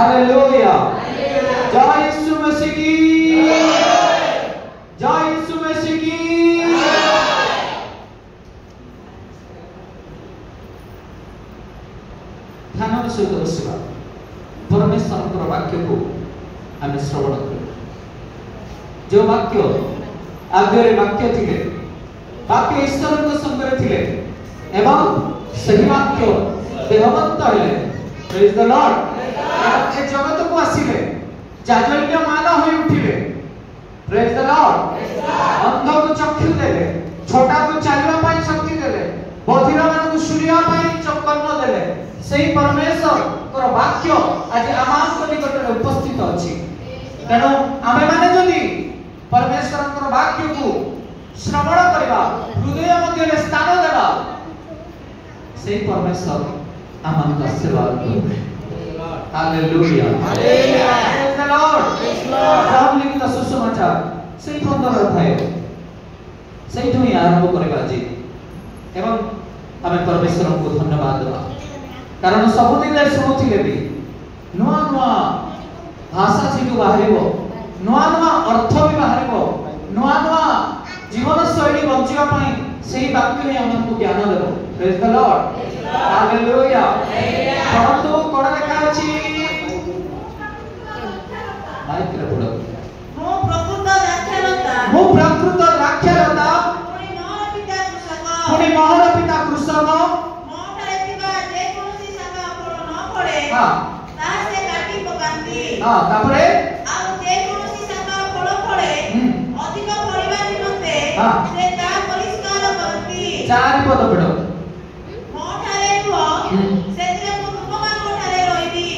Hallelujah, जय यीशु मसीह की, जय यीशु मसीह की। ध्यान सहित बसिबा, परमेश्वर वाक्य को आम श्रवण कर। जो वाक्य आगे वाक्य थे, वाक्य ईश्वर संगे थे एवं सही वाक्य देहवंत हेले। Praise the Lord. ए जगत को आसिले, जाजल्यमान होई उठिले। Praise the Lord. अंध को चक्षु देले, छोटा को चलवा पाई शक्ति देले, बधिर मान को सूर्य पाई चक्कन देले। सही परमेश्वर कर वाक्य आज आमांक निकट में उपस्थित अछि। तेणु आमे माने जदि परमेश्वर कर वाक्य को श्रवण करबा, हृदय मध्य में स्थान देबा, सही परमेश्वर आमांक आशीर्वाद देबे। Hallelujah, hallelujah, praise the Lord. Praise Lord. हम लिखित सुसमाचार सही 15 अध्याय सही ठुई आरंभ करबा जी। एवं हमें परमेश्वर को धन्यवाद देबा, कारण सबुदिन शुणुले भी नुआ नुआ भाषा सीटू बाहर, नुआ नुआ अर्थ भी बाहर, नुआ नुआ जीवन शैली बंचिबा पई सही वाक्य ही हमको ज्ञान देबो। Praise the Lord. हालेलुया। परंतु कोन लेखा अछि? माइक रे पढो। मो प्रकृत द्राक्षालता, मो प्रकृत द्राक्षालता, पुनि मोहर पिता कृषक, मोठारे थिबा जे कोनोसी शाखा फल न पड़े, हां ता से काटी पकांती। हां तापरे आ जे कोनोसी शाखा फल पड़े अधिक फलिबा निमंते हां से ता परिष्कार करती। चारि पद पढो। मोठारे रुह, सेतिरे मु तुममान मोठारे रहिबी।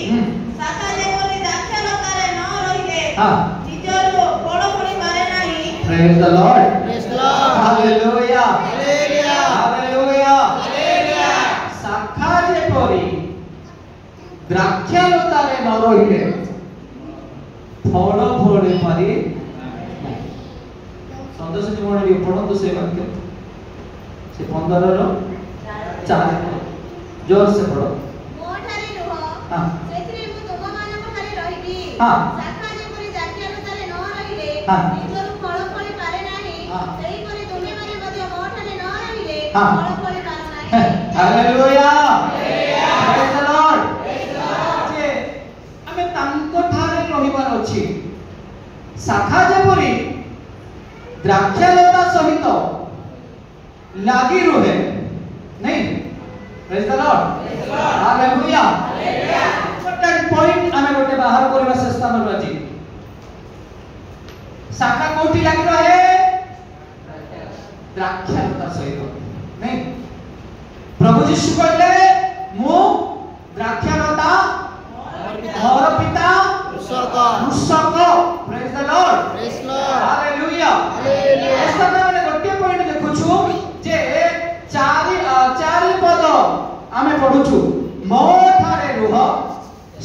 शाखा जे कोनी द्राक्षालतारे न रहिले, हां निजरो फल फली पारे नाही। Praise the Lord. Praise Lord. Hallelujah, hallelujah, hallelujah, hallelujah. शाखा जे परी द्राक्षालतारे न रहिले फल फली पारी। संदेश जीवन पढ़ो से वाक्य से 15 रो 4 जोर से पढ़ो। मोठारे रुह, हां सेतिरे मु तुममान मोठारे रहिबी। हां शाखा जे परी द्राक्षालतारे न रहिले, हां निजरो फल फली पारे नाही। हां सेही परी तुमे माने मध्ये मोठारे न रहिले, हां फल फली पारो नाही। Hallelujah, hallelujah, praise the Lord. Praise the Lord. जे हमें तांको ठारे रहिबार अछि। शाखा जे परी द्राक्षालता सहित लागी रहे नहीं। Praise the Lord. Hallelujah, hallelujah. गोटे पॉइंट हमें गोटे बाहर करबा चेष्टा करबा जी। शाखा कोठी लागी रहे? द्राक्षालता सहित नहीं। प्रभु यीशु कहले मु द्राक्षालता, मोर पिता कृषक। Praise the Lord. Praise Lord. Hallelujah, hallelujah. ऐसा मैंने गोटे पॉइंट देखुछु जे चारि पद आमे पढुछु। मोठारे रुह,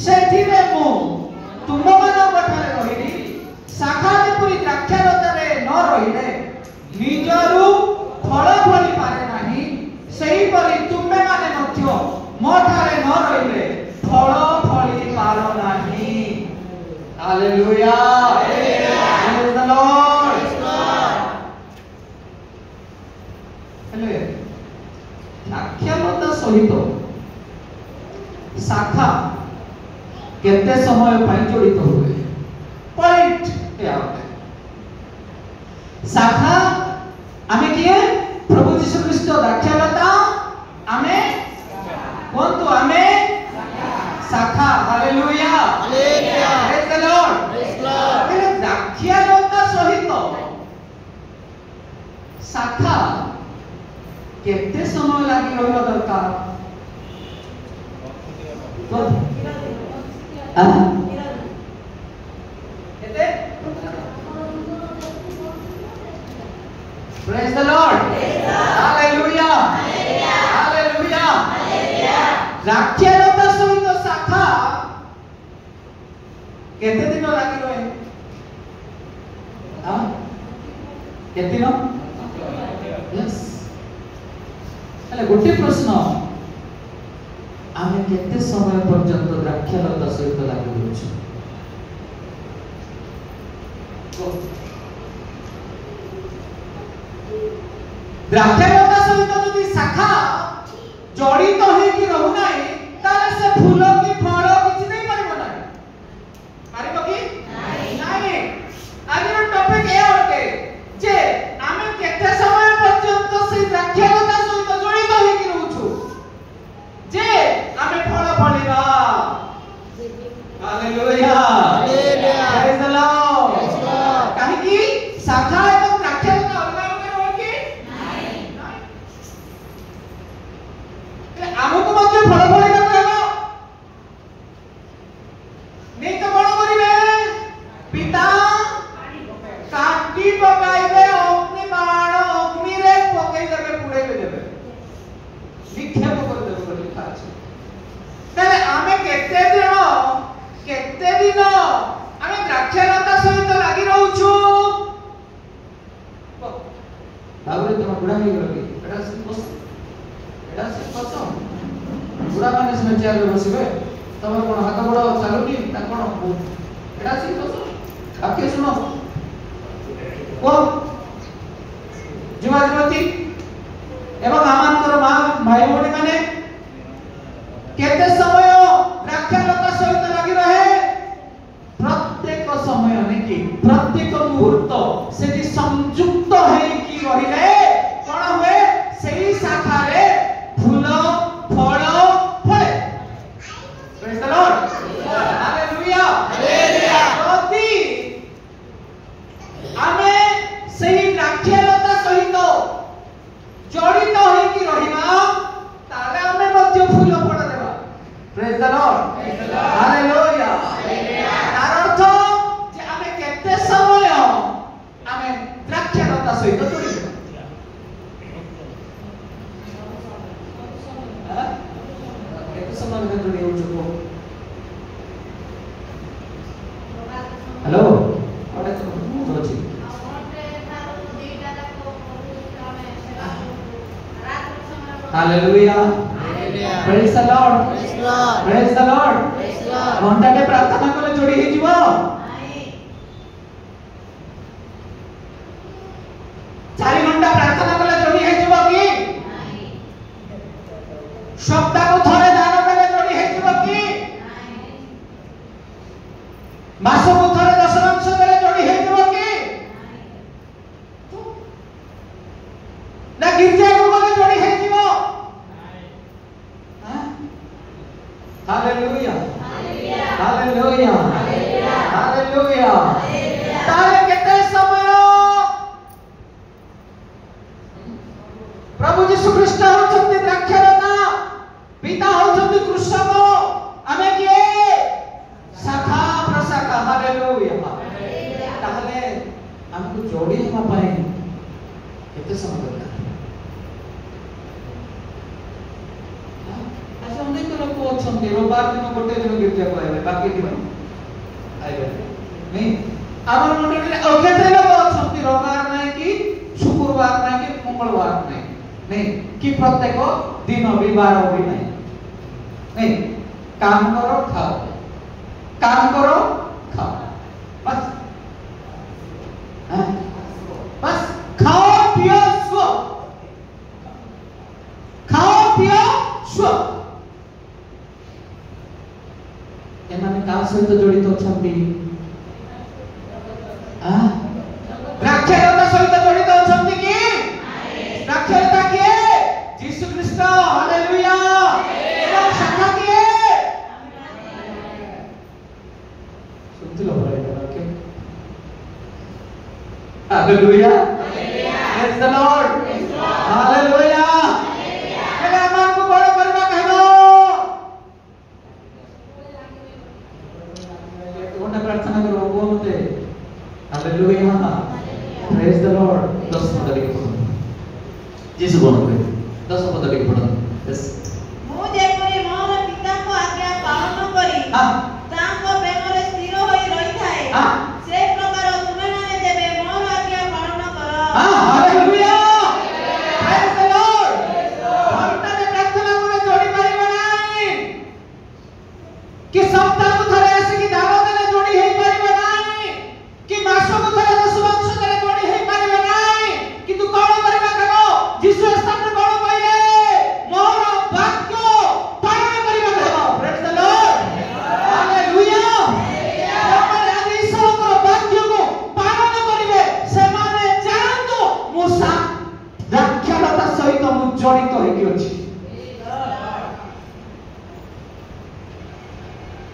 सेथिरे मु तुममान मोठारे रहिबी। शाखा जेपरि द्राक्षालतारे न रहिले निजरु फल फली पारे नाही, सेही परि तुमे माने मध्य मोठारे न रहिले फल फली पारो नाही। Hallelujah, hallelujah, praise the Lord. हेले द्राक्षालता सहित शाखा केते समय पाई जड़ित हुए? पॉइंट या शाखा आमे किए? प्रभु यीशु ख्रीष्ट द्राक्षालता, आमे कोन तो आमे शाखा। Hallelujah, hallelujah, praise the Lord. Praise Lord. हेले द्राक्षालता सहित शाखा केते समय लागि रहबा दरकार? Praise the Lord. Hallelujah. Hallelujah. द्राक्षालता सहित शाखा केते दिन लागि रहे? हां केते दिन? यस। हेले गोटे प्रश्न, आमे केते समय पर्यंत द्राक्षालता सहित लागि रहु? द्राक्षालता सहित जदि शाखा जड़ित होइकि रहु नाही ताले से फूल कि फल किछि नै परिबो नाही परिबो कि नाही आज टॉपिक ए होते जे आमे केते समय पर्यंत से द्राक्षालता सहित जड़ित होइकि रहउछु जे आमे फल फलिबा hallelujah hallelujah praise the Lord काहे कि शाखा एवं द्राक्षालता अलग अलग होय कि नाही ଆମକୁ ମଧ୍ୟ ଫଳ ଫଳିବାକୁ ହେବ ନେଇ ତ କଣ କରିବେ ପିତା କାଟି ପକାଇବେ ଅଗ୍ନି ବାଣ ଅଗ୍ନିରେ ପକେଇ ଦେବେ ପୁଡେଇ ଦେବେ ନିକ୍ଷେପ କରିଦେବେ ବୋଲି ଲେଖା ଅଛି ତାହେଲେ ଆମେ କେତେ ଦିନ ଆମେ ଦ୍ରାକ୍ଷାଲତା ସହିତ ଲାଗି ରହୁଛୁ ତାପରେ ତମ ବୁଢା ହେଇଗଲ କି ଏଟା ସେ ବସ ବୁଢା ମାନେ ସିନା ଚେୟାରରେ ବସିବେ ତମର କଣ ହାତ ଗୋଡ ଚାଲୁନି ନା କଣ ଏଟା ସେ ବସ ବାକ୍ୟ ଶୁଣ କୁହ ଯୁବତୀ ଏବଂ ଆମଙ୍କର ମା ଭାଇ ଭଉଣୀ ମାନେ କେତେ ସମୟ ଦ୍ରାକ୍ଷାଲତା ସହିତ ଲାଗି ରହେ ପ୍ରତ୍ୟେକ ସମୟ ନେକି ପ୍ରତ୍ୟେକ ମୁହୂର୍ତ୍ତ ସେଠି ସଂଯୁକ୍ତ ହେଇକି ରହିଲେ କଣ ହୁଏ ସେଇ ଶାଖାରେ ଫୁଲ ଫଳ ଫଳେ ପ୍ରେଜ ଦ ଲର୍ଡ ହାଲେଲୁୟା ହାଲେଲୁୟା ଯଦି ଆମେ ସେହି ଦ୍ରାକ୍ଷାଲତା ସହିତ ଜଡ଼ିତ ହୋଇକି ରହିବା ତାହେଲେ ଆମେ ମଧ୍ୟ ଫୁଲ ଫଳ ଦେବା ପ୍ରେଜ ଦ ଲର୍ଡ ହାଲେଲୁୟା ତାର ଅର୍ଥ ଯେ ଆମେ କେତେ ସମୟ ଆମେ ଦ୍ରାକ୍ଷାଲତା ସହିତ ଜଡ଼ିତ hello hallelujah praise the Lord praise the Lord घंटा के प्रार्थना कले जोड़ी हे जीवो 4 घंटा प्रार्थना कले जोड़ी हे जीवो की सप्ताह को थरे दान कले जोड़ी हे जीवो की मास को थरे दशमांश कले जोड़ी हे जीवो की ना गिरजा को कले जोड़ी हे जीवो हालेलुया हालेलुया हालेलुया ताले केते समय प्रभु यीशु ख्रीष्ट होचंती द्राक्षालता पिता होचंती कृषक आमे किए शाखा प्रशाखा हालेलुया ताले हमको जोड़ी हेमा पाए केते समय दरकार आज अनेक लोक अछंती रविवार दिन गोटे दिन गिरजा को आइबे बाकी दिन आइबे नहीं आमर मंडली रे केते लोक अछंती रविवार नहीं कि शुक्रवार नहीं कि मंगलवार नहीं कि प्रत्येक दिन रविवार भी नहीं काम करो खाओ बस बस खाओ पियो सो एमाने का सहित जड़ित अछंती द्राक्षालता सहित जड़ित अछंती कि द्राक्षालता किए यीशु ख्रीष्ट हालेलुया एवं शाखा किए सुनतिलो भाई वाक्य hallelujah praise the Lord hallelujah हेले अमान को बड़ करबा कहलो कोना प्रार्थना करो बोलते हालेलुया प्रेज द लॉर्ड 10 पद लिखो यीशु बोल रहे 10 पद लिखो पढ़ो यस मु जेपरि मोर पिता को आज्ञा पालन करी तांको प्रेमरे स्थिर होई रही थाए से प्रकार तुमे माने जेबे मोर आज्ञा पालन करो हालेलुया प्रेज द लॉर्ड घंटा में प्रार्थना करे जोड़ी परिबा नाही कि सप्ताह को थरे आसी कि दान देले जोड़ी हे परिबा नाही कि मास को थरे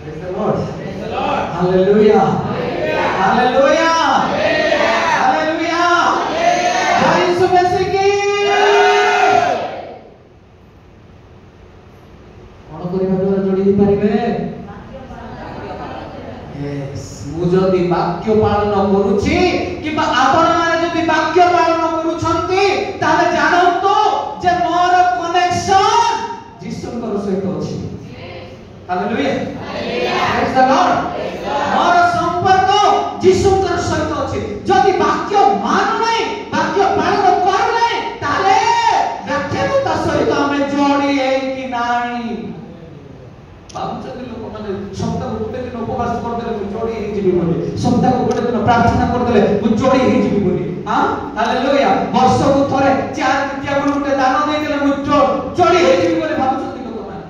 Praise the Lord. Praise the Lord. Hallelujah. Hallelujah. Hallelujah. जय यीशु मसीह की। कौन करिबा द्वारा जोड़ी दी परिबे? Yes. मु जदि वाक्य पालन करूची किबा आपण माने जदि वाक्य पालन करूछंती ताले जानंतो जे मोर कनेक्शन जीसुଙ୍କର ସହିତ ଅଛି। Hallelujah. Praise the Lord. मोर संपर्क जीसुଙ୍କର ସହିତ ଅଛି। जदि वाक्य मानु नै वाक्य पालन करू नै ताले व्याख्याता सहित ଆମେ जोड़ी है कि नाही। भाबुଛନ୍ତି ଲୋକମାନେ ସପ୍ତାହକୁ ଗୋଟେ ଦିନ ଉପବାସ କରିଦେଲେ ମୁଁ ଯୋଡ଼ି ହେଇଯିବି ବୋଲି, ସପ୍ତାହକୁ ଗୋଟେ ଦିନ ପ୍ରାର୍ଥନା କରିଦେଲେ ମୁଁ ଯୋଡ଼ି ହେଇଯିବି ବୋଲି। ହାଲେଲୁୟା। ବର୍ଷକୁ ଥରେ 4 ତୃତୀୟା ଗୁରୁ ଗୋଟେ ଦାନ ଦେଇଦେଲେ ମୁଁ ଯୋଡ଼ି ହେଇଯିବି ବୋଲି ଭାବୁଛନ୍ତି ଲୋକମାନେ।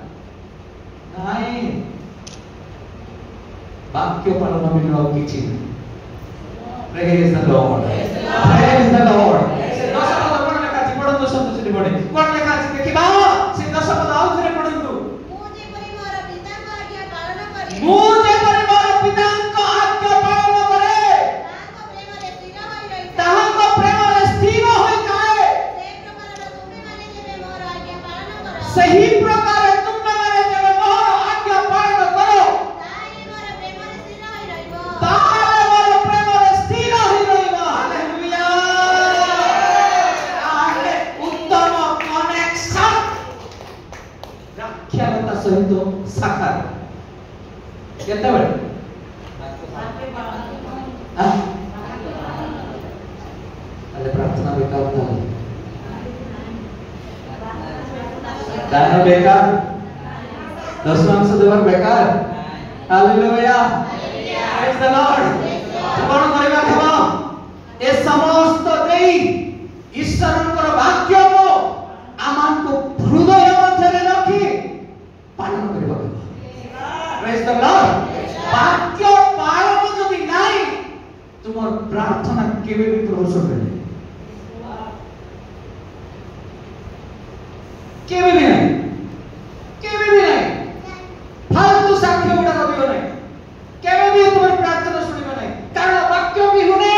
ନାଇଁ, वाक्य पालन बिना और किछि नहीं। Praise the Lord. Praise the Lord. से 10 पद कोन लेखा अछि पढନ୍ତୁ संतोषी पढे कोन लेखा अछि देखिबा से 10 पद आउ थरे पढନ୍ତୁ। मु जे परि मोर पिताଙ୍କ आज्ञा पालन करे ताहाଙ୍କ प्रेमरे स्थिर होई काए सही प्रकार तुम माने जेबे मोर आज्ञा पालन करो ताहाले मोर प्रेमरे स्थिर होई रहइबो। हालेलुया। ताहाले उत्तम कनेक्शन व्याख्याता सहित साकार केतेबेले अरे प्रार्थना बेकार था, दान बेकार, दशमांश देवर बेकार। हालेलुया। Praise the Lord. कोन करबा खबा ए समस्त देई ईश्वरଙ୍କର वाक्यको आमानको हृदय मध्यरे रखी पालन करबा। Praise the Lord. वाक्य पालन जदि नाही तुमर प्रार्थना केबे भी प्रभु सुनबे नहीं, केबे भी नहीं, केबे भी नहीं। फालतू साक्ष्य गुडा दियो नहीं, केबे भी तुमर प्रार्थना सुनिबे नहीं। कारण वाक्य बिहुने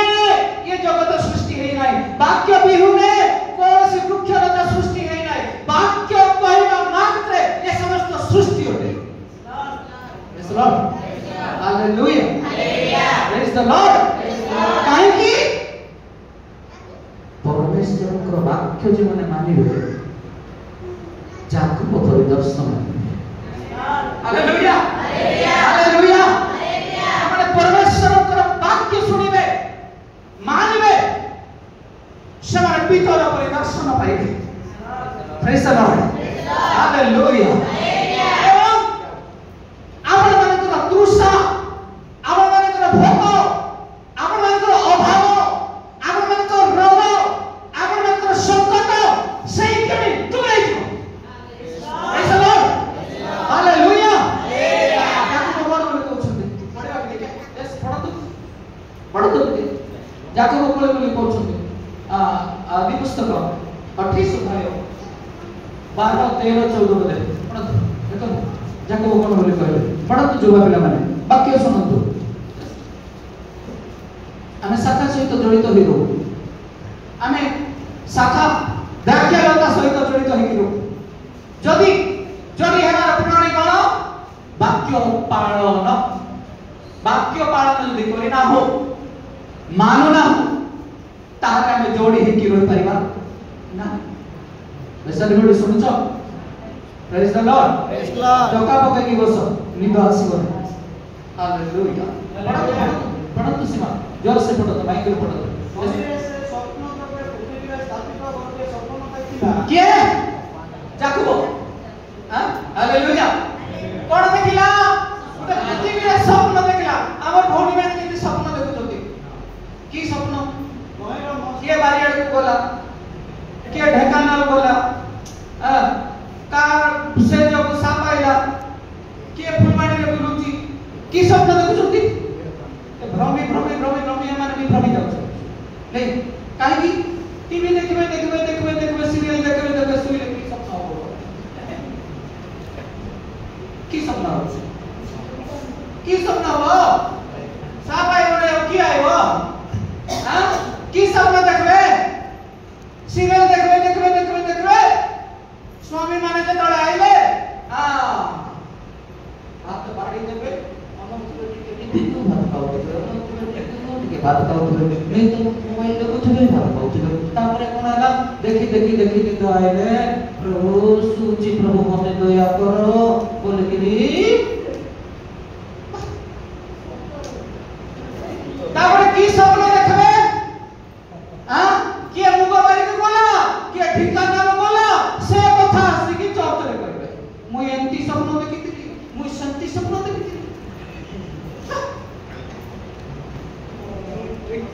ये जगत सृष्टि है नहीं, वाक्य बिहुने कोनसी वृक्षलता सृष्टि है नहीं। वाक्य कहवा मात्रे ये समस्त सृष्टि होते। Praise the Lord. Hallelujah. Praise the Lord. काहे की परमेश्वरଙ୍କର वाक्य जे माने मानिबे जाकु पथरे दर्शन। हालेलुया। हालेलुया। हमने परमेश्वरଙ୍କର वाक्य सुनिबे मानिबे ସେମାନେ पितर पर दर्शन पाइबे। Praise the Lord. Hallelujah. तृषा आपण मानकर भोग आपण मानकर अभाव आपण मानकर रोग आपण मानकर संकट सही केमी दूर हो। Praise the Lord. हालेलुया। जाकब कोन बोले कहउछन पढिबा के देखे यस पढतो जाकब कोन बोले कहउछन आदि पुस्तक 28 अध्याय 12 13 14 बोले पढतो देखो जाकब कोन बोले कहले पढ़तु जुवा पिला माने वाक्य सुनतु। आमे शाखा सहित जड़ित होई रहू, आमे शाखा व्याख्याता सहित जड़ित होई रहू। जदि जदि हमार प्रणाली कोन वाक्य पालन जदि करि ना हो मानु ना हो तारे आमे जोड़ी हे कि रहि परिबा ना। बेसरी बडी सुनछो। Praise the Lord. Praise the Lord. टका पके की बस निंदा आसीबो। हालेलुया। पढतो सीमा जोर से पढतो माइक रे पढतो। शरीर से स्वप्न करे पृथ्वी स्थापित करके स्वप्न देखिला के जाकब। हालेलुया। कोन देखिला ओते पृथ्वी रे स्वप्न देखिला। हमर भौणी माने केति स्वप्न देखुछथि की स्वप्न के बारियाड को बोला के ढेकानाल बोला कार से जो साप आइला के फुलमाडी रे बुलुची की स्वप्न देखुछथि भ्रमी माने भी भ्रमी जाउछ नहीं काहे की टीवी देखबे सीरियल देखबे सुइले की स्वप्न हो की स्वप्न हो की सपना हो साफ आयो रे की आयो हां की सपना देखबे सीरियल देखबे स्वामी माने जे तळे आइले हां हाथ बाड़ी देबे अनंत टिके भात खाओ नहीं तो मोबाइल देखुथिबे भात खाओ तापरे कोन आला देखि तो आइले प्रभु सूची प्रभु मते दया करो बोले कि तापरे की सपना देखबे हां के मुगो मारी के बोला के ठिकाना में बोला से कथा आसी की चर्चा करबे मुई एंती सपना देखितिली मुई शांति सपना देखितिली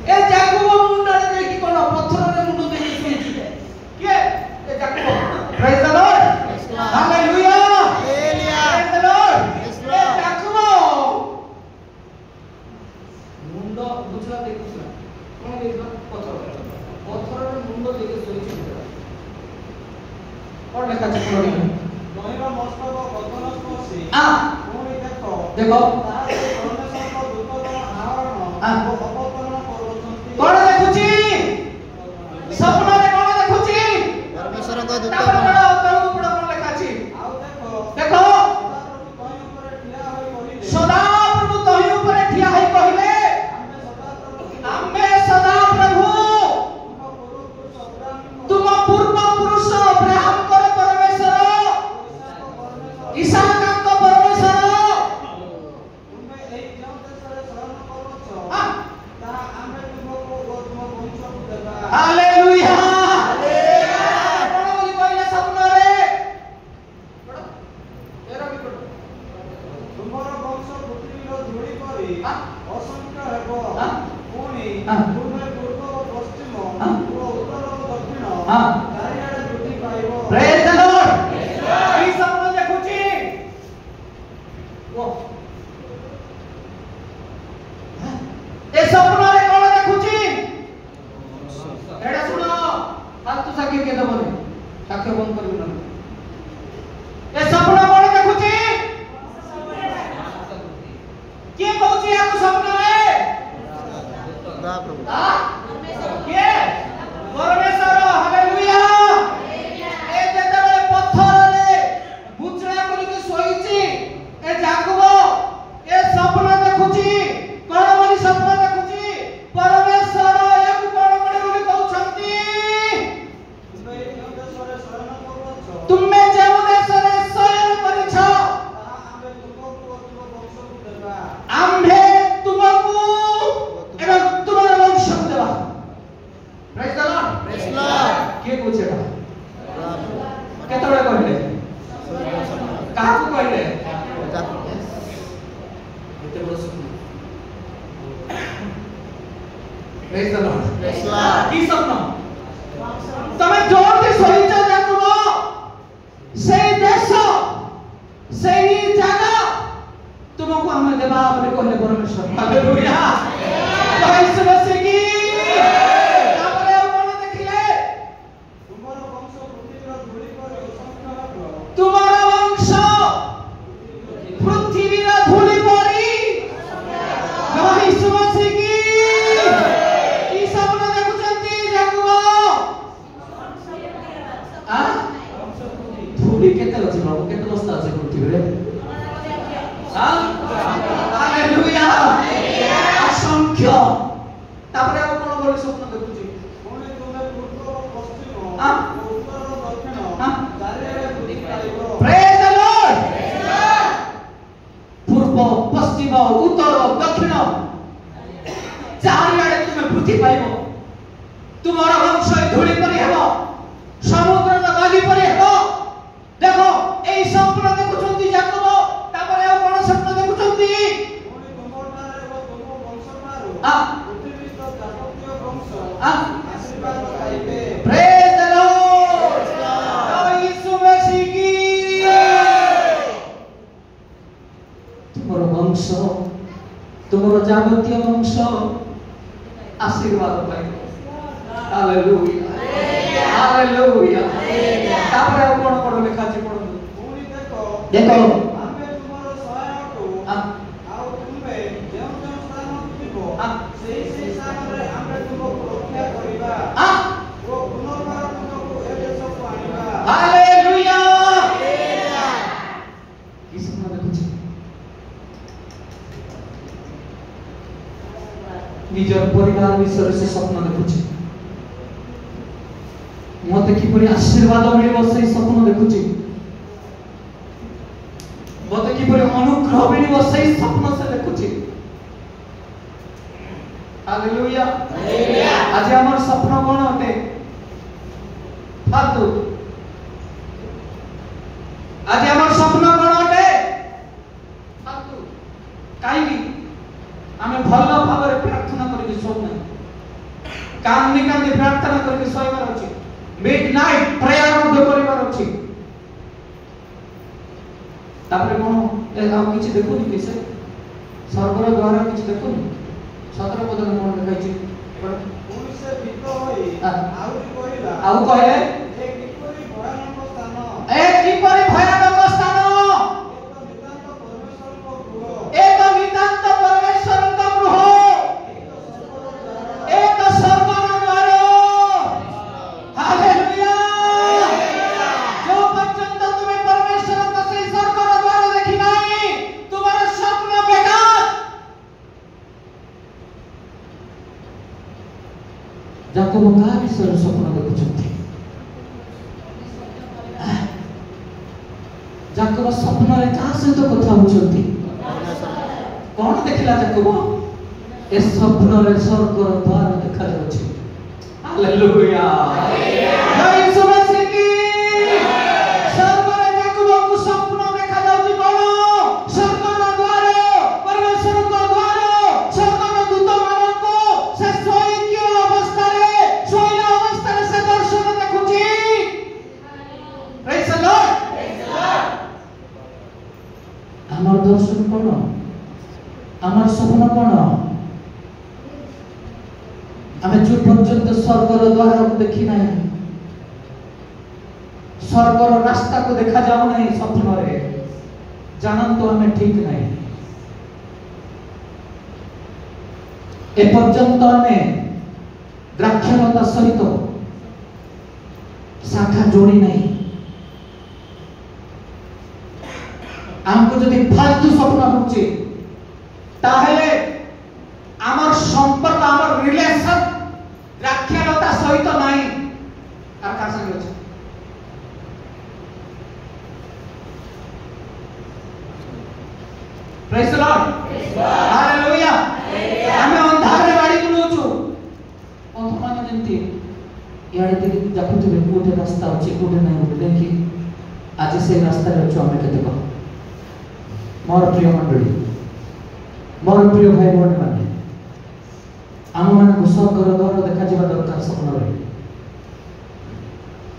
ए जाकुबो मुंडरे देखि कोन पत्थर रे मुंड देखि सुइछि के ए जाकुबो praise the Lord hallelujah hallelujah praise the Lord ए जाकुबो मुंड बुझला देखुछला कोन देखो पत्थर रे मुंड देखि सुइछि और लेखा छै कोन महिमा मस्तक गगन स्पर्शी कोन देखो तारे परमेश्वर को दूत आवरण कोन देखुची सपना रे कोन देखुची परमेश्वर को दूत बड़ा तळु बड़ा कोन लेखाची देखो सदा प्रभु तोहि ऊपर ठिया होई कहिले आम्बे सदा प्रभु तुम पूर्व पुरुष अब्राहम को परमेश्वर इसहाक को परमेश्वर हालेलुया हालेलुया कोन बोली कहले सपना रे बड़ा एरा भी बड़ा तुमर वंश पृथ्वीर धूଳି परि असंख्य हेबो पुनी पूर्व पूर्व पश्चिम पूर्व उत्तर दक्षिण चारिआडे वृद्धि पाइबो प्रेज द लॉर्ड ई सपना देखुची वो ए सपना रे कोन देखुची एडा सुनो फालतू साके के दबने साके बंद कर बिना ए सपना कोन देखुची के कहूची आको सपना रे ना प्रभु हां के परमेश्वर हालेलुया ए जेतबे पत्थर रे बुचड़ा करी के सोईची ए जाकुबो ए सपना देखुची कोन बोली सपना देखुची परमेश्वर एक कोन बोली कहउछंती तुमे जेउ देशरे शयन करिछ आम्भे तुमको एवं तुम्हारा वंश देवा प्रेज द लॉर्ड के पूछेगा केतबे कहले काकू कहले एते बस प्रेज द लॉर्ड की सपना तमे जोर दे सोईच जाकुबो सेई देश सेई जगह तुमको हमें देवा अपने कहले परमेश्वर हालेलुया यीशु मसीह की तापरे कोन देखिले तुम्हारा वंश पृथ्वीर धूଳି परि असंख्य हेबो तुम्हारा वंश पृथ्वीर धूଳି परि यीशु मसीह की ई सपना देखुचंती जाकुबो आ धूଳି केते अछि बाबू केते बस्ता अछि पृथ्वी रे हालेलुया असंख्य तापरे आ कोन बोली स्वप्न देखुची कोने तुमे पूर्व पश्चिम उत्तर दक्षिण चारिआडे वृद्धि पाइबो प्रेज द लॉर्ड पूर्व पश्चिम उत्तर दक्षिण चारिआडे तुमे वृद्धि पाइबो तुम्हारा वंश धूଳି परि हेबो समुद्र बाली परि हेबो देखो एई स्वप्न देखुचंती जाकुबो तापरे आ कोन स्वप्न देखुचंती कोने तुमरनारे व तुम वंशनारो पृथ्वी तो जागतिक वंश आशीर्वाद पाइबे प्रेज द लॉर्ड यीशु मसीह की तुम्हारा वंश तुम्हारा जागतिक वंश आशीर्वाद पाइबे हालेलुया हालेलुया तापरे आ कोन पढो लेखा छै पढो देखो आमे तुम्हारो सहायक आउ সেই স্থাନରେ ଆମେ ତୁମକୁ ରକ୍ଷା କରିବା ଓ ପୁନର୍ବାର ତୁମକୁ ଏ ଦେଶକୁ ଆଣିବା। ହାଲେଲୁୟା। କି ସ୍ୱପ୍ନ ଦେଖୁଛି? ନିଜର ପରିବାର ବିଷୟରେ ସେ ସ୍ୱପ୍ନ ଦେଖୁଛି। ମତେ କିପରି ଆଶୀର୍ବାଦ ମିଳିବ ସେଇ ସ୍ୱପ୍ନ ଦେଖୁଛି। ମତେ କିପରି ଅନୁଗ୍ରହ ମିଳିବ ସେଇ ସ୍ୱପ୍ନ ସେ ଦେଖୁଛି। ହାଲେଲୁୟା। ଆଜି ଆମର ସ୍ୱପ୍ନ କଣ ଅଟେ? फालतू। आज आम स्वप्न कौन अटे? फालतू। कहीं आम भल भाव प्रार्थना करके सोना, कांदी कांदी प्रार्थना करके सोइबार अछि, मिडनाइट प्रेयर मध्य करिबार अछि। तापर कोन ए हम किछि देखुनी कि से सर्वर द्वारा किछि देखुनी 17 पद में कोन देखाइ छी पुनि से भीत होई आउरी कहिला आउ कहले ए किपरि भयानक स्थान, ए किपरि भयानक स्थान, एक नितांत परमेश्वर का गृह, एक स्वर्गर द्वार। हालेलुया। जो पर्यंत तुम्हें परमेश्वर का से स्वर्गर द्वार देखि नाही तुम्हारा स्वप्न बेकार। जाकोब का विषय स्वप्न देखुछंती। जाकोब स्वप्न रे का सहित कथा होछंती। कौन देखिला जाकोब? ए स्वप्न रे स्वर्गर द्वार देखा जाउछि। हालेलुया। जय यीशु मसीह की। स्वर्गर रे जाकोब को स्वप्न देखा जाउछि। कोन स्वर्गर द्वार, परमेश्वर को द्वार, स्वर्गर दूत मानन को से सोईक्य अवस्था रे, सोईला अवस्था रे से दर्शन देखुछि। Praise the Lord. हमर दर्शन कोन? আমার স্বপ্ন কোন? আমি যে পর্যন্ত স্বর্গর দ্বার দেখি নাই, স্বর্গর রাস্তা को দেখা যাও নাই স্বপ্ন রে, জানান তো আমি ঠিক নাই। এ পর্যন্ত আমি দ্রাক্ষলতা সহিত শাখা जोड़ी নাই। আমকো যদি ফালতু স্বপ্ন হচ্ছে তাহলে আমার সম্পর্ক, আমার রিলেশন দ্রাক্ষলতা সহিত নাই। আর কার সঙ্গে আছে? Praise the Lord. হালেলুয়া। আমি অন্ধারে বাড়ি বুলুছু, অথমান যেমতি ইয়াড়ে দিকে দেখুথিবে কোটে রাস্তা আছে কোটে নাই বলে দেখি আজ সেই রাস্তায় অଛୁ আমি কেতে কহ। मोर प्रिय मंडली, मोर प्रिय भाई भौणी माने, आम मान को स्वर्गर द्वार देखा जावा दरकार। स्वप्न रे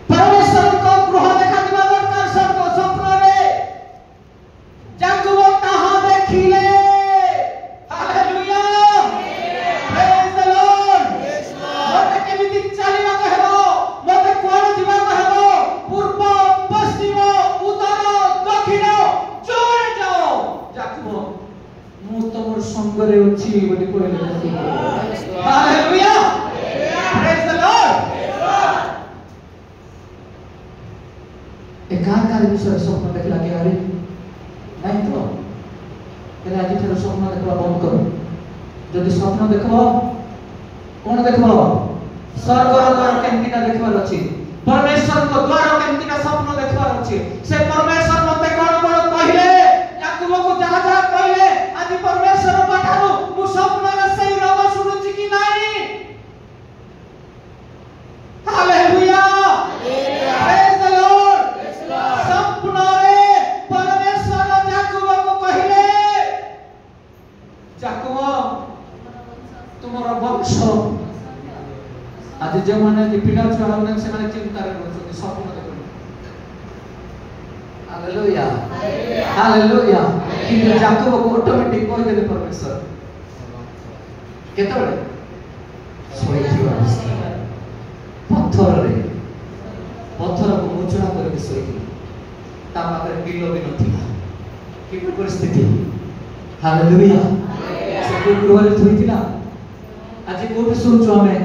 परमेश्वर को गृह देखा जावा दरकार। स्वप्न रे जाकोब कहा देखिले। हालेलुया। Praise the Lord. मते केमिति चलिबा कहबो, मते कोन दिबा कहबो, पूर्व पश्चिम उत्तर दक्षिण चोरे जाओ। जाकोब मु तमर संगरे अछि बोली कहले। हालेलुया। Praise the Lord. एकाकार विषय स्वप्न देखला के अरे नहीं तो तेरे आज ठार स्वप्न देखला बंद करो। जदि स्वप्न देखबो कोन देखबो? स्वर्गर द्वार केमतिका देखबार अछि, परमेश्वर को द्वार केमतिका स्वप्न देखबार अछि। से परमेश्वर मते कोन कोन कहिले, याकूब को जहा जहा कहिले आज परमेश्वर पठानु मु स्वप्न रे सही रब सुनुछि कि नाही। हालेलुया। Praise the Lord. स्वप्न रे परमेश्वर याकूब को कहिले, याकूब तुमर वंश आज जो माने पिला छुआ होने से माने चिंता रे रहछथि स्वप्न देखो। हालेलुया। हालेलुया। कि याकूब को ऑटोमेटिक कहि देले परमेश्वर केतबे सोईथिबा अवस्था पत्थर को मुचड़ा करके सोईथि। ता पाखरे बिलो भी नथिला कि परिस्थिति। हालेलुया। से गृहरे थोइथिला आज कोठे सुनछु हमें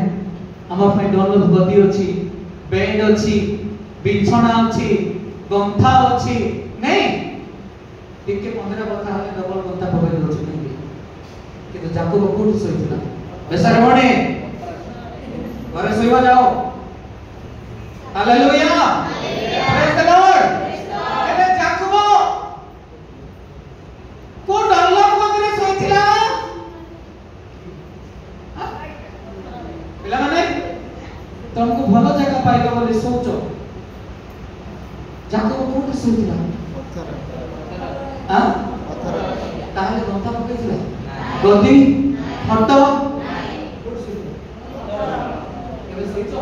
हमर फाइ डॉलर गदी अछि बेड अछि बिछଣା अछि गंथा अछि नहीं टिके 15 बता हले डबल गंथा पकड़ दो छी कि तो जाको कोठे सोइथिला बेसारे मणे घरे सोइबा जाओ हालेलुया प्रेज द लॉर्ड एले जाको को डॉलर गदी सोइथिला पिला माने तुमको भलो जगह पाइलो बोली सोचो जाको कोठे सोइथिला हां ताले गंथा पकइथिला गदी फटो केबे सोइछो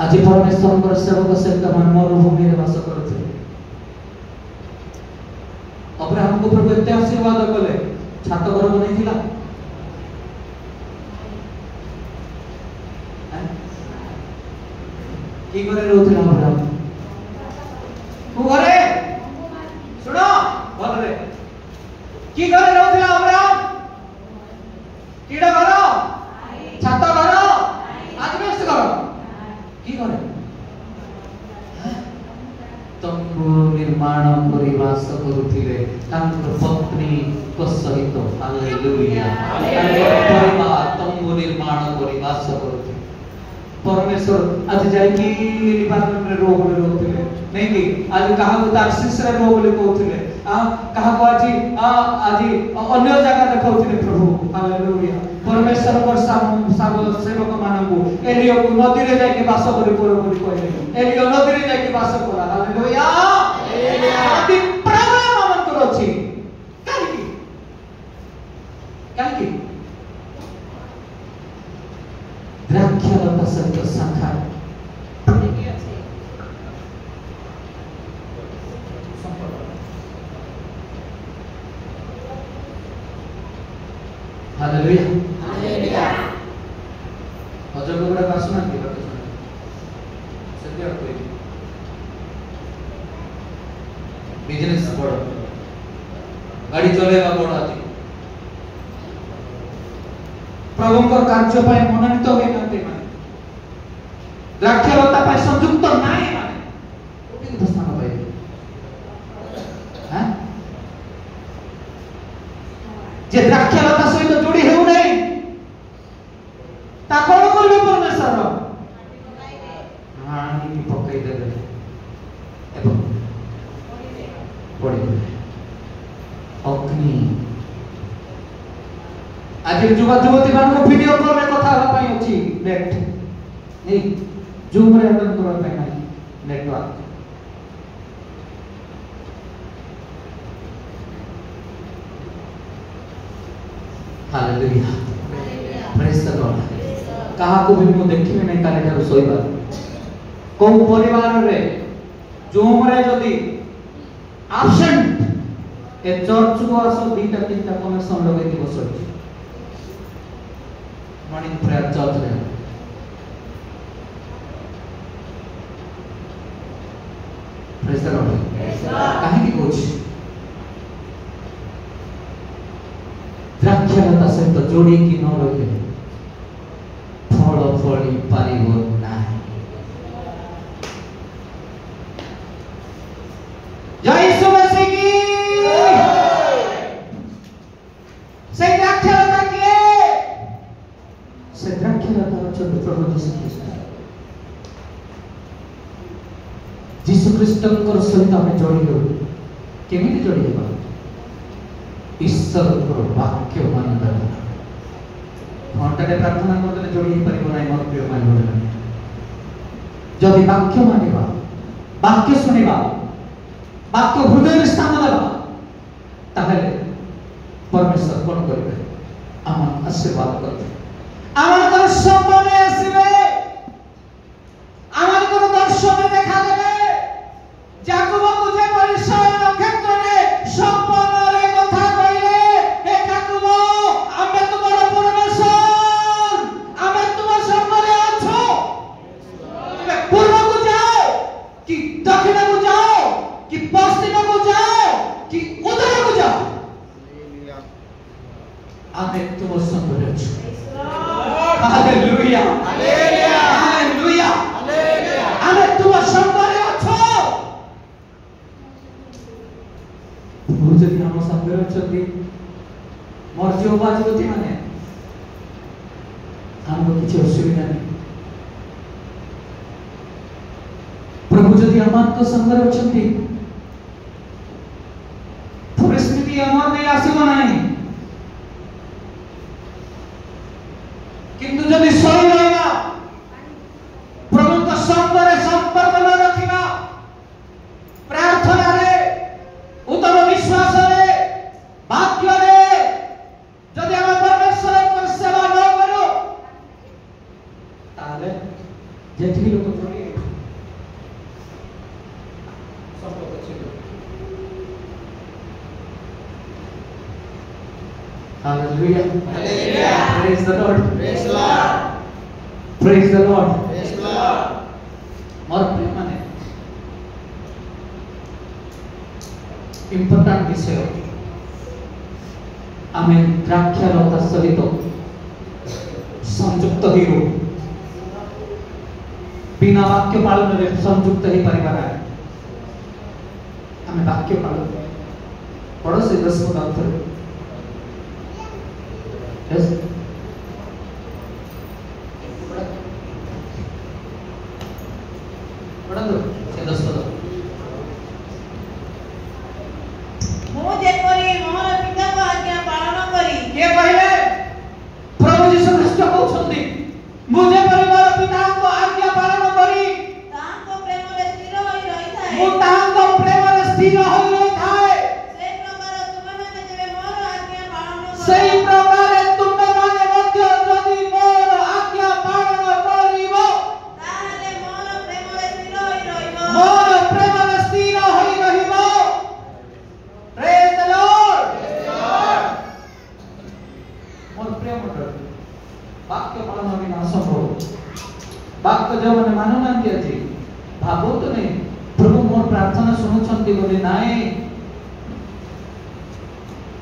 आज परमेश्वर सेवक सेवक मान मरुभूमि रे वास करथिले अब्राहम को प्रभु एते आशीर्वाद कले छात घर बनैथिला की करे रहउथिला अब्राहम को घरे सुनो भल रे की करे रहउथिला अब्राहम कीड़ा घर छात घर आजबेस्ट घर की करे तंबू निर्माण करि वास करूथिले तांकर पत्नी को सहित हालेलुया परिवार तंबू निर्माण करि वास करूथिले परमेश्वर आज जाय कि लिबानन रे रोग रे रोथिले नहीं कि आज कहा को तारसिस रे रोग ले कहउथिले कहा को आज अन्य जगह देखौथिले प्रभु हालेलुया परमेश्वर वर्षा सेवक मानकु एलियो को नदी रे जाय के वास करि पर कहले एलियो नदी रे जाय के वास करा हालेलुया अति प्रॉब्लम मन करो छी काहे द्राक्षालता सहित शाखा हालेलुया हालेलुया हजर गोड़ा बासना के बात सुन सत्य कोई बिजनेस बड़ गाड़ी चलेगा बड़ आदि प्रभुंकर कार्य पाए मनोनीत होई नाते माने द्राक्षालता पाए संयुक्त नाही माने कोठी दस्थान पाए हां जे द्राक्षालता सहित जोड़ी हेउ नै ता कोन करबे परमेश्वर हां पकाई देबे एवं पड़ी अग्नि आज युवा युवती मान को वीडियो कॉल रे कथा हवा पई अछि नेट नहीं जूम रे अटेंड करबा पई नाही network hallelujah praise the Lord कहा को भी मु देखिबे नै काले ठार सोइबा को परिवार रे जूम रे जदी एब्सेंट ए चर्च को आसो दीटा तीनटा कनेक्शन लगै दिबो सही मॉर्निंग प्रेयर चर्च रे प्रेज द लॉर्ड काहे की कोच द्राक्षालता सहित जोड़ी की न रहे फल फली पारिबो नाही जय यीशु मसीह की से द्राक्षालता के से द्राक्षालता चलो प्रभु यीशु ख्रीष्ट को सहित हमें जोड़ी हो केमिति जोड़ी हो ईश्वर को वाक्य मान द्वारा घंटाटे प्रार्थना करते जोड़ी परिबो नाही मोर प्रिय मान बोले जदि वाक्य मानिबा वाक्य सुनिबा वाक्य हृदय में स्थान देबा ताहले परमेश्वर कोन करबे आम आशीर्वाद करबे आम कर सम्माने आसीबे आम कर दर्शन देखा देबे जाकुब तुझे परिचय नक्षत्र रे सम्मान रे कथा कइले हे जाकुब आमे तुम्हारा परमेश्वर आमे तुम्हार सम्मान रे अछो पूर्व को जाओ कि दक्षिण को जाओ पश्चिम को जाओ कि उत्तर को जाओ आमे तुम संग रहছো हालेलुया हालेलुया हालेलुया हालेलुया आमे तुम संग रहছো प्रभु जदि हम संग रहछथि मोर जो बाजवती माने हमको किसी असुविधा नहीं प्रभु जदि आम संग रखते परिस्थिति आम नहीं आसब ना किंतु जदि सही रहा प्रभु तो संग संपर्क न रखा प्रार्थना रे उत्तम विश्वास रे वाक्य रे जदि आम परमेश्वर को सेवा न करो ताले जेठी लोग थोड़ी Hallelujah. Hallelujah. Praise the Lord. Praise the Lord. Praise the Lord. Praise the Lord. मोर प्रिय माने इम्पोर्टेंट विषय आमे द्राक्षालता सहित संयुक्त हिरो बिना वाक्य पालन रे संयुक्त ही परिवार है आमे वाक्य पालन पढ़ो से 10 पद Yes. पढ़ो से 10 पद मुझे परी मोर पिता को आज्ञा पालन करी के कहले प्रभु यीशु ख्रीष्ट कहउछंती मुझे परी मोर पिता को आज्ञा पालन करी तांको प्रेम रे स्थिर होई रही थाए मु तांको प्रेम रे स्थिर होई रही थाए सेई प्रकार तुमे माने जबे मोर आज्ञा पालन करिवो सही प्रकार तुमे माने मध्य जदि ताले मोर प्रेम रे स्थिर होई रहिबो प्रेज द लॉर्ड मोर प्रेम वाक्य पालन बिना असंभव वाक्य जो माने मानु नांती अछि भाबो तो नहीं प्रभु मोर प्रार्थना सुनुछंती बोली नाही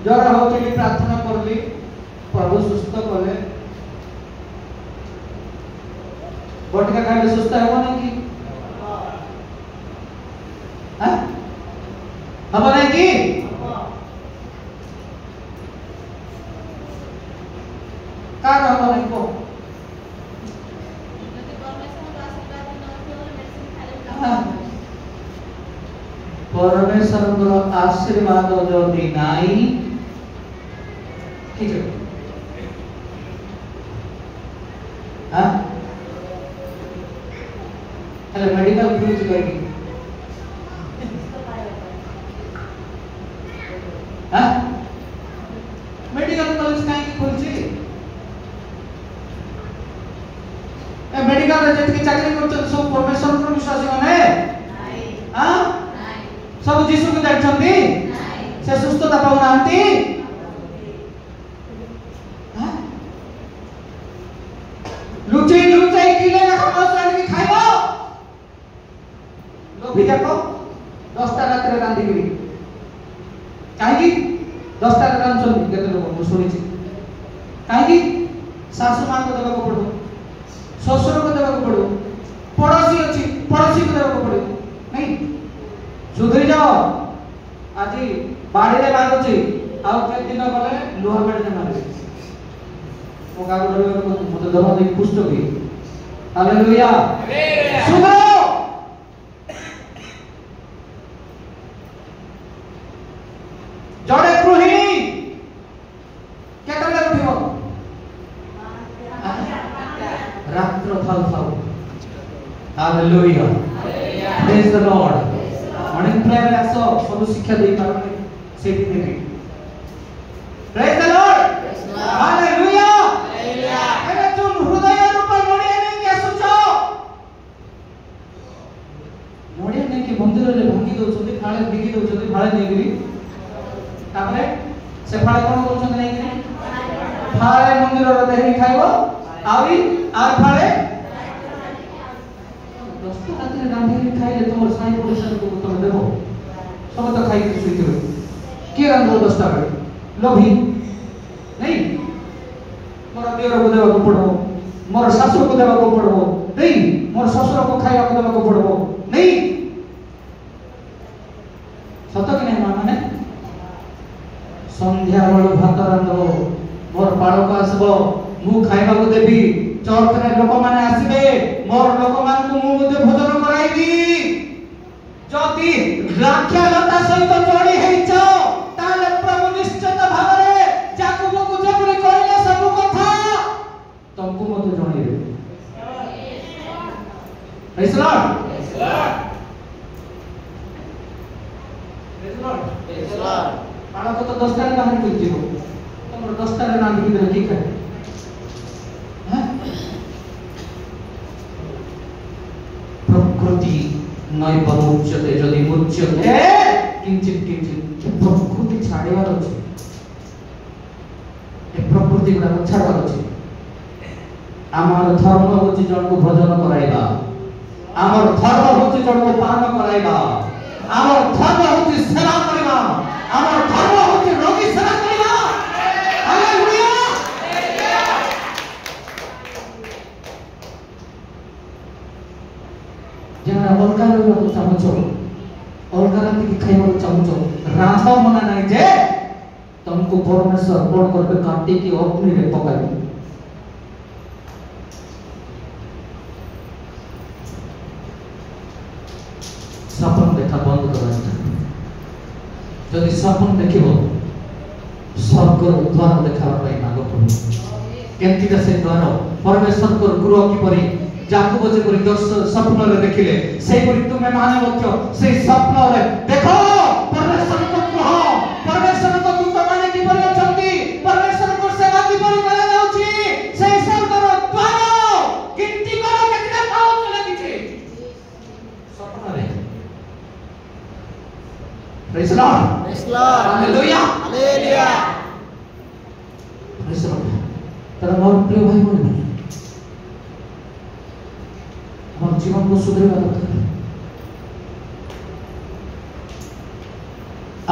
जरा होतली प्रार्थना करली प्रभु सुस्थ कले बटका खाइले सुस्थ हेबो ना कि हां हम नहीं कि कार हम नहीं को परमेश्वर आशीर्वाद जदि नाही ठीक है हां हेलो मेडिकल कॉलेज गई हां मेडिकल कॉलेज काहे खोलछि ए मेडिकल रे जेतकी चाकरी करछ सब परमेश्वर पर विश्वासी माने नाही हां नाही सब जीसु को जानछंती नाही से सुस्थता पाउ नांती लुचई लुचई किले ना खामस आनी खाइबो लोभी देखो 10टा रात रे रांधी गिरी काहे की 10टा रे रांधछन केते लोग मु सुनिछि काहे की सासु मां को देबा को पड़ो ससुर को देबा को पड़ो पड़ोसी अछि पड़ोसी को देबा को पड़ो नहीं सुधरी जाओ आज बाड़ी रे मारुछि आउ के दिन गले लोहा बाड़ी रे मारुछि वो का डर को मते दबा दे पुष्ट की हालेलुया हालेलुया सुनो जड़े गृहिणी केतले उठिबो रात्र थाउ थाउ hallelujah praise the Lord morning prayer आसो सब शिक्षा दे पारबे सेठी देबी praise the Lord hallelujah hallelujah एबे तुम हृदय रूप नोडिया ने के सुचो नोडिया ने के मंदिर रे भांगी दोछथि फाळे बिगी दोछथि फाळे नेगिरी तापरे से फाळे कोन करछन नेगिरी फाळे मंदिर रे देही खाइबो आउरी आर फाळे दोस्त रात रे रांधी खाइले तोर साई पड़ोसन को तुम देबो समस्त खाई सुई किए रांधो 10टा बेले लोभी नहीं मोर दियर को देवा को पड़ो मोर सासु को देवा को पड़ो नहीं मोर ससुर को खाइबा को देवा को पड़ो नहीं सत कि नहीं माने संध्या बेल भात रांधो मोर बालक आसबो मु खाइबा को देबी चर्च रे लोक माने आसीबे मोर लोक मान को मु मते भोजन कराइबी जति राख्यालता सहित जोड़ी हेइछ ताले प्रभु निश्चित भाबरे जाकुब को जेपरि करिले सब कथा तुमको मते जणैबे प्रेज लॉर्ड बालक तो 10टा रे बाहर कर जीवो तुम 10टा रे ना दिले की करे प्रकृति नैव मुच्यते यदि मुच्यते किंचित किंचित प्रकृति छाड़िबार अछि ए प्रकृति गुडा छाड़बार अछि आमर धर्म होछि जन को भोजन कराइबा आमर धर्म होछि जन को पान कराइबा आमर धर्म होछि सेवा करबा आमर धर्म होछि रोगी सेवा करबा हालेलुया जरा अलगा रहबा को चाहछो अलगा राति की खाइबा को चाहछो राधा मना नहीं जे तुमको परमेश्वर कोन करबे काटी की अग्नि रे पकाई सपन देखा बंद करना जदि सपन देखिबो स्वर्गर द्वार देखा पाई मागो केमतिका से द्वार परमेश्वर को गृह की परी जाकुब जे परी स्वप्न रे देखिले से परी तुमे माने बच्चो से स्वप्न रे देखो परमेश्वर को गृह परमेश्वर को दूत माने की परी अछंती परमेश्वर को सेवा की परी करा जाउची से स्वर्गर द्वार गिनती करो केतना पाओ चले किछे स्वप्न रे praise Lord hallelujah hallelujah praise Lord तर मोर प्रिय भाई बोले हम जीवन को सुधरेगा दरकार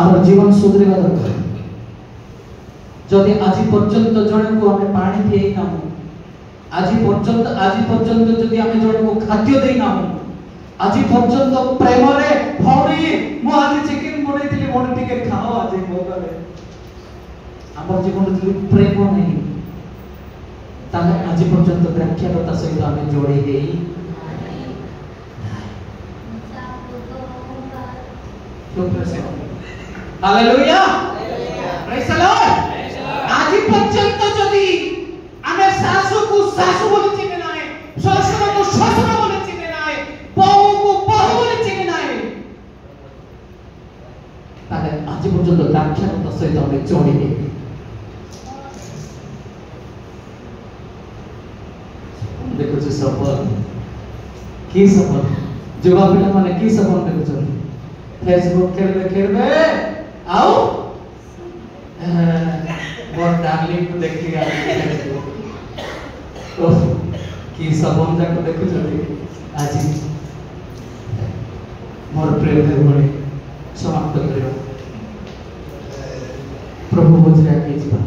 आम जीवन सुधरेगा दरकार जदि आज पर्यंत जने को हमें पानी दिए ना आज पर्यंत जदि हमें जने को खाद्य देई ना आज पर्यंत प्रेम रे भौरी मु आज चिकन बनेइतिली मोर टिके खाओ आज मोगले हमर जीवन रे प्रेम नहीं ताले आज पर्यंत व्याख्याता सहित हमें जोड़ी देई हालेलुया प्रेज द लॉर्ड आज पर्यंत जदि हमें सासु को सासु बोले चिने नाए ससुर को ससुर बोले चिने नाए बहू को बहू बोले चिने नाए ताले आज पर्यंत व्याख्याता सहित हमें जोड़ी दे देखो जे सपन की सपन जुवा पिला माने की सपन देखो फेसबुक खेलबे आओ मोर डार्लिंग को देखिया तो की सपन जाक देखु जदी आज मोर प्रेम भाई समाप्त करियो प्रभु बुझिया के जीवा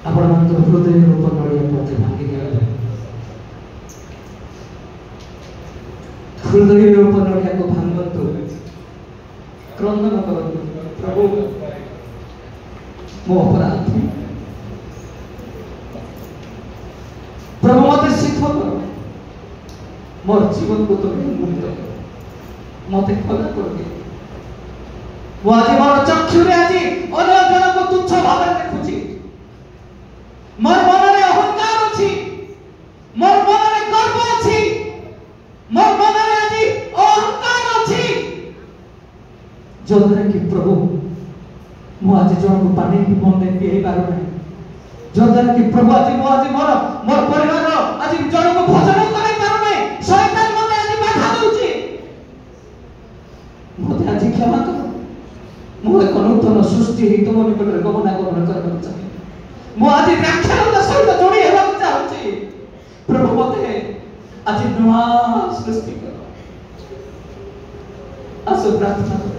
आपण मन तो हृदय रूप नड़िया पहुंचे भांगी गया हृदय रूप नड़िया को भांगतु क्रंदन करतु प्रभु मो अपराध प्रभु मते शिखो करो मोर जीवन को तो मुक्त मते खोला कर दे वो आज मोर चक्षु रे आज अन्य जन को तुच्छ भाव देखुची मोर मन रे अहंकार अछि मोर मन रे गर्व अछि मोर मन रे आज अहंकार अछि जोदरे कि प्रभु मो आज जन को पानी भी मन दे पिए पारो नहीं जोदरे कि प्रभु आज मोर परिवार आज जन को भोजन कराई पारो नहीं शैतान मते आज बाधा दउची मते आज क्षमा कर मो एक नूतन सृष्टि ही तुम निकट रे गमनागमन करबा चाहे मो आज व्याख्यान सहित जोड़ी हेबा चाहूची प्रभु मते आज नुआ सृष्टि करो ପ୍ରାର୍ଥନା